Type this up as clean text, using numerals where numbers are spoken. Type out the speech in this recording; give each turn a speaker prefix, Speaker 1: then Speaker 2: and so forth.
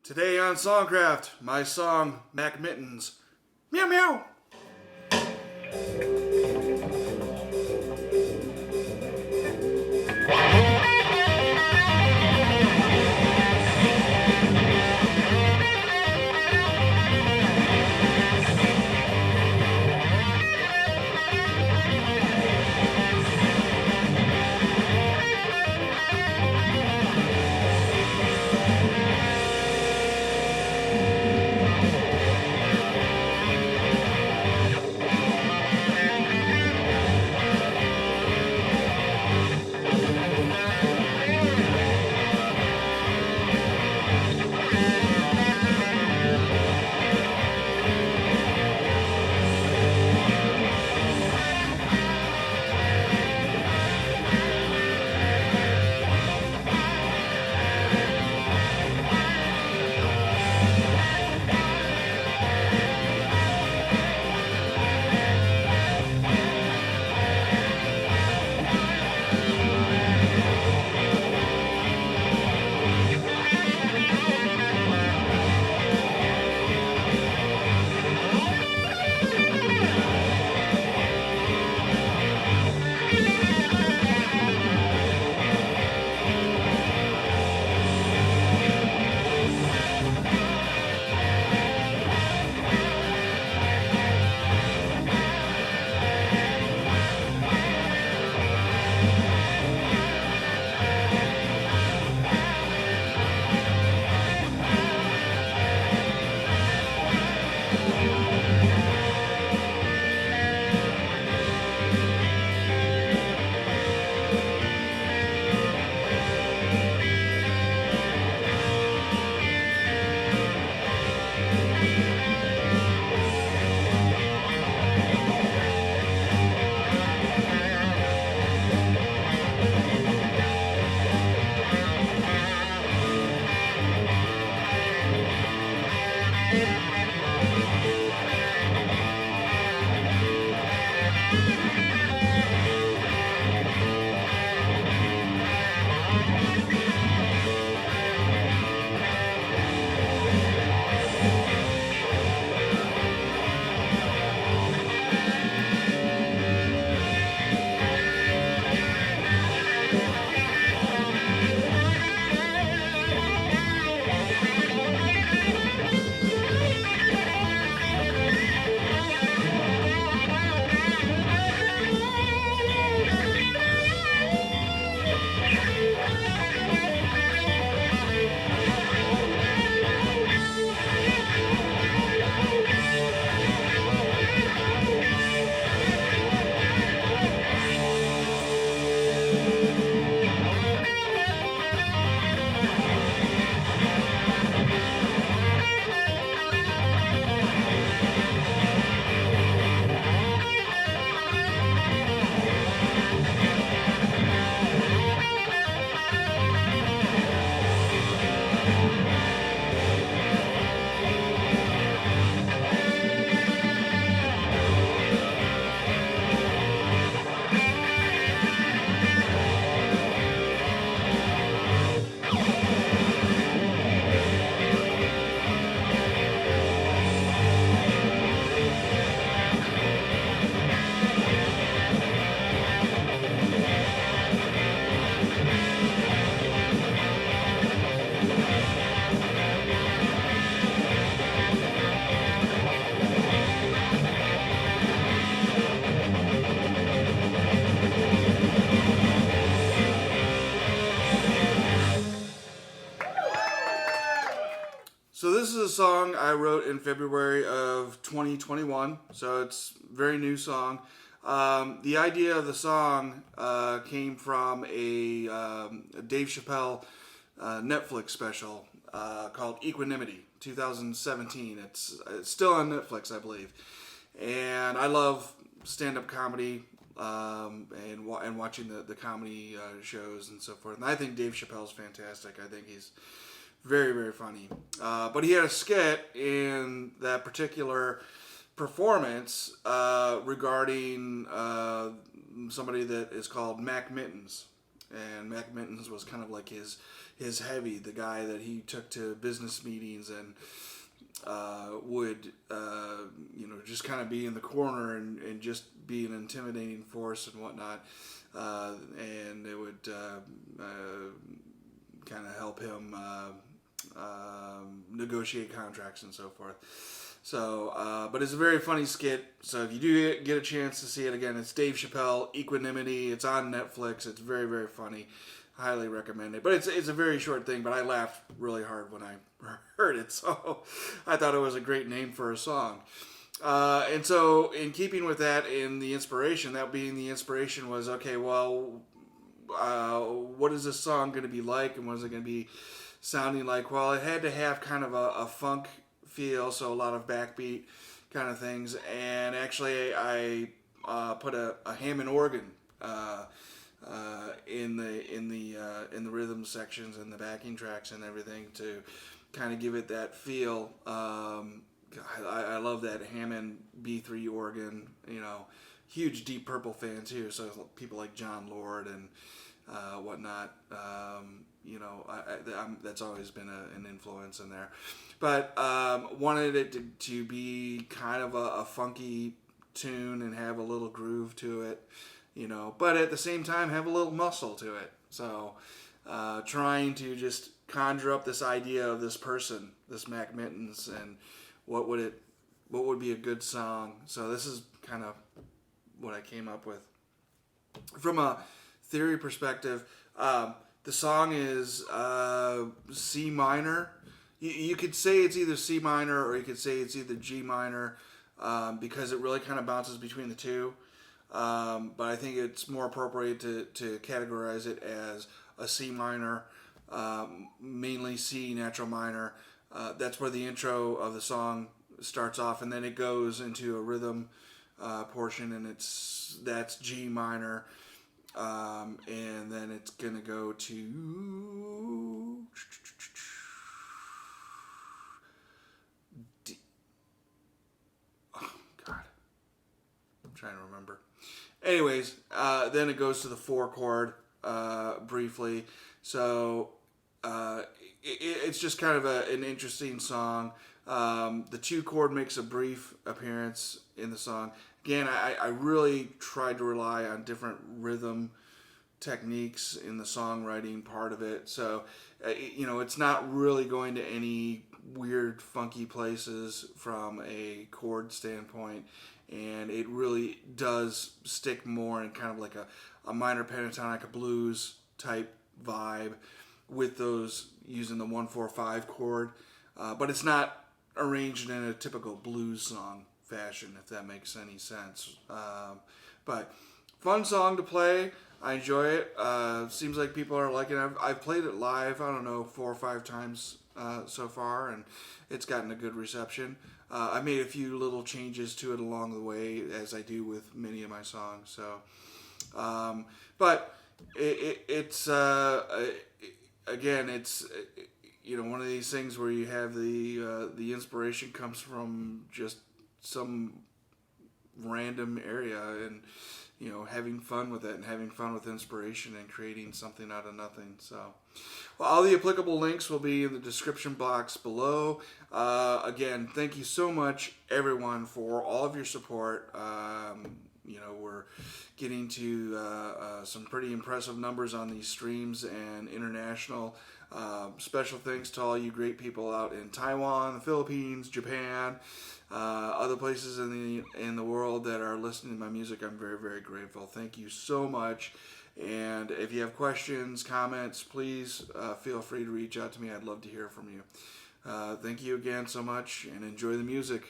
Speaker 1: Today on Songcraft, my song, Mittens. Meow meow! So this is a song I wrote in February of 2021, so it's a very new song. The idea of the song came from a Dave Chappelle Netflix special called Equanimity, 2017. It's still on Netflix, I believe. And I love stand-up comedy and watching the comedy shows and so forth. And I think Dave Chappelle's fantastic. I think he's very, very funny. But he had a skit in that particular performance regarding somebody that is called Mittens. and Mac Mittens was kind of like his heavy, the guy that he took to business meetings and would just kind of be in the corner and just be an intimidating force and whatnot, and it would kind of help him negotiate contracts and so forth. So, but it's a very funny skit. So if you do get a chance to see it again, it's Dave Chappelle, Equanimity. It's on Netflix. It's very, very funny. Highly recommend it. But it's a very short thing, but I laughed really hard when I heard it. So I thought it was a great name for a song. And so in keeping with that, in the inspiration, that being the inspiration was, okay, well, what is this song going to be like, and what is it going to be sounding like? Well, it had to have kind of a funk feel, so a lot of backbeat kind of things. And actually, I put a Hammond organ in the rhythm sections and the backing tracks and everything to kind of give it that feel. I love that Hammond B3 organ. Huge Deep Purple fan too. So people like John Lord and whatnot. That's always been an influence in there. But wanted it to be kind of a funky tune and have a little groove to it, but at the same time have a little muscle to it. So trying to just conjure up this idea of this person, this Mac Mittens, and what would be a good song. So this is kind of what I came up with. From a theory perspective, the song is C minor. You could say it's either C minor or you could say it's either G minor, because it really kind of bounces between the two. But I think it's more appropriate to categorize it as a C minor, mainly C natural minor. That's where the intro of the song starts off, and then it goes into a rhythm portion, and that's G minor. And then it's gonna go to D. Oh God, I'm trying to remember. Anyways, then it goes to the 4 chord briefly. So it's just kind of an interesting song. The 2 chord makes a brief appearance in the song. Again, I really tried to rely on different rhythm techniques in the songwriting part of it. So, it's not really going to any weird, funky places from a chord standpoint. And it really does stick more in kind of like a minor pentatonic, a blues type vibe with those using the 1-4-5 chord. But it's not arranged in a typical blues song fashion, if that makes any sense. But fun song to play. I enjoy it. Seems like people are liking it. I've played it live, 4 or 5 times so far, and it's gotten a good reception. I made a few little changes to it along the way, as I do with many of my songs. So, but it's again, it's one of these things where you have the inspiration comes from just some random area, and having fun with it and having fun with inspiration and creating something out of nothing. So, well, all the applicable links will be in the description box below. Again, thank you so much, everyone, for all of your support. We're getting to some pretty impressive numbers on these streams and international. Special thanks to all you great people out in Taiwan, the Philippines, Japan, other places in the world that are listening to my music. I'm very, very grateful. Thank you so much. And if you have questions, comments, please feel free to reach out to me. I'd love to hear from you. Thank you again so much, and enjoy the music.